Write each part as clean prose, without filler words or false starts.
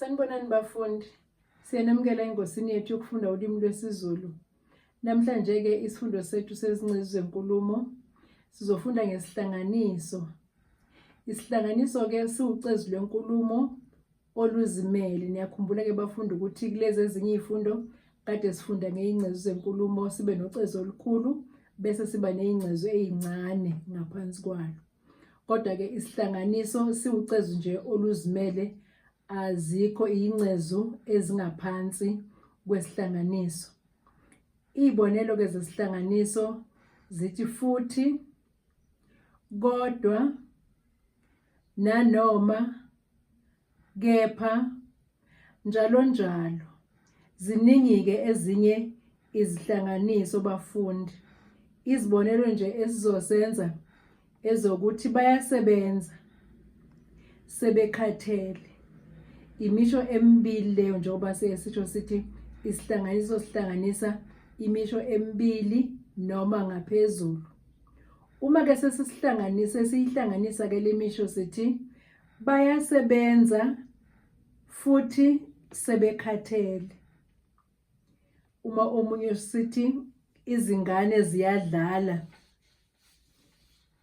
Sanibonani bafundi, siyanamukela engosini yethu yokufunda ulimi lwesiZulu. Namhlanje ke isifundo sethu sezingcezu zenkulumo sizofunda ngesihlanganiso. Isihlanganiso ke siwucezu lwenkulumo oluzimele. Niyakhumbula ke bafundi ukuthi kulezi ezinye izifundo kade sifunda ngezingcezu zenkulumo sibe nocezu olukhulu bese siba nezingcezu ezincane ngaphansi kwalo. Kodwa ke isihlanganiso siwucezu nje oluzimele, azikho ingcezu ezingaphansi kwesihlanganiso. Izibonelo ke zesihlanganiso zithi futhi, kodwa, nanoma, kepha, njalo njalo. Ziningi ke ezinye izihlanganiso bafundi. Izibonelo nje esizosenza ezokuthi bayasebenza, sebekhathele. Imisho emibili leyo njengoba sesisho sithi isihlanganiso sihlanganisa imisho emibili noma ngaphezulu. Uma ke siyihlanganisa ke lemisho sithi bayasebenza futhi sebekhathele. Uma omunye sithi izingane ziyadlala,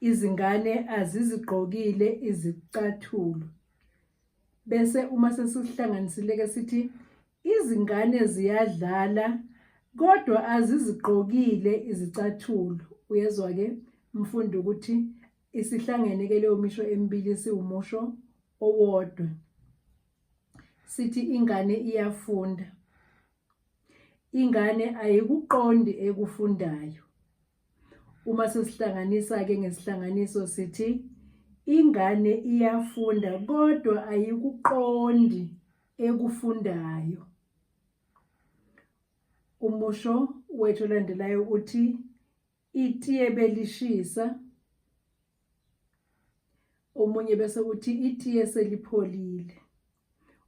izingane azizigqokile izicathulo. Bese uma sesihlanganisile ke sithi izingane ziyadlala kodwa azizigqokile izicathulo. Uyezwa ke mfundi ukuthi isihlangene ke leyo misho emibili siwumusho owodwa. Sithi ingane iyafunda. Ingane ayikuqondi ekufundayo. Uma sesihlanganisa ke ngesihlanganiso sithi ingane iyafunda kodwa ayikuqondi ekufundayo. Umusho wethu olandelayo uthi itiye belishisa. Omunye bese uthi itiye selipholile.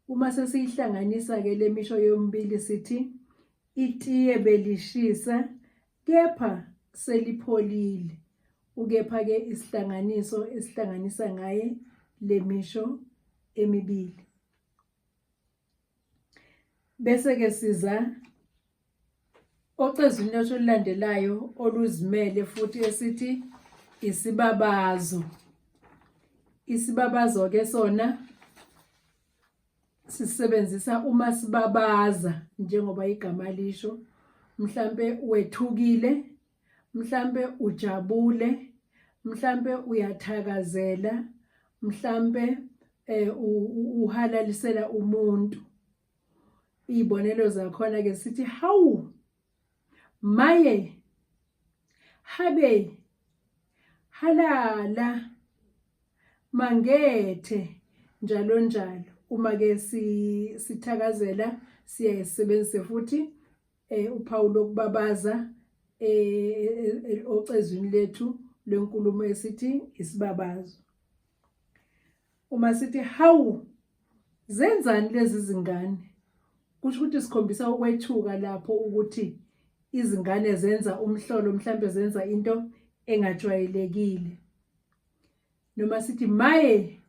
Uma sesihlanganisa ke lemisho yomibili sithi itiye belishisa kepha selipholile. Ukepha ke isihlanganiso esihlanganisa ngaye lemisho emibili. Bese ke siza ocezwini lethu olulandelayo oluzimele futhi esithi isibabazo. Isibabazo ke sona sisebenzisa uma sibabaza njengoba igama lisho. Mhlambe wethukile, mhlambe ujabule, mhlambe uyathakazela, mhlambe uhalalisela umuntu. Izibonelo zakhona ke sithi hawu, maye, habe, halala, mangethe, njalo njalo. Uma ke sithakazela siyayisebenzisa futhi uphawu lokubabaza ocezwini lethu lwenkulumo esithi isibabazo. Uma sithi hawu, zenzani lezi zingane? Kusho ukuthi sikhombisa ukwethuka lapho ukuthi izingane zenza umhlolo, mhlambe zenza into engajwayelekile. Noma sithi maye,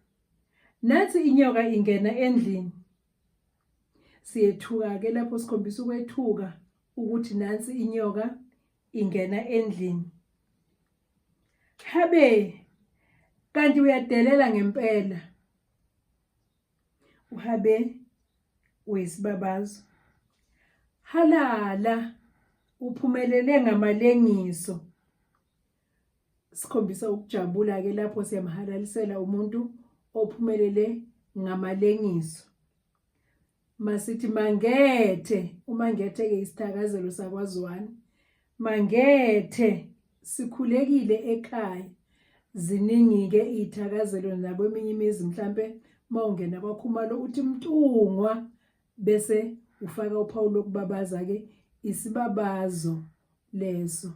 nathi inyoka ingena endlini. Siyethuka ke lapho sikhombisa ukwethuka ukuthi nansi inyoka ingena endlini. Habe, kanti uyadelela ngempela. Uhabe uyisibabazo. Halala, uphumelele ngamalengiso. Sikhombisa ukujabula ke lapho siyamhalalisela umuntu ophumelele ngamalengiso. Masithi mangethe, umangethe ke isithakazelo sakwaZwane. Mangethe, sikhulekile ekhaya. Ziningi ke izithakazelo nabo eminye imizi mhlambe mawungena kwakhumalo uthi mtungwa bese ufaka uphawu lokubabaza ke isibabazo leso.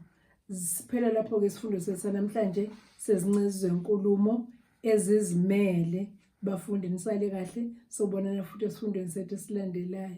Siphela lapho ke isifundo sethu namhlanje sezingcezu zenkulumo ezizimele. Bafundi nisale kahle, sobonana futhi esifundweni sethu esilandelayo.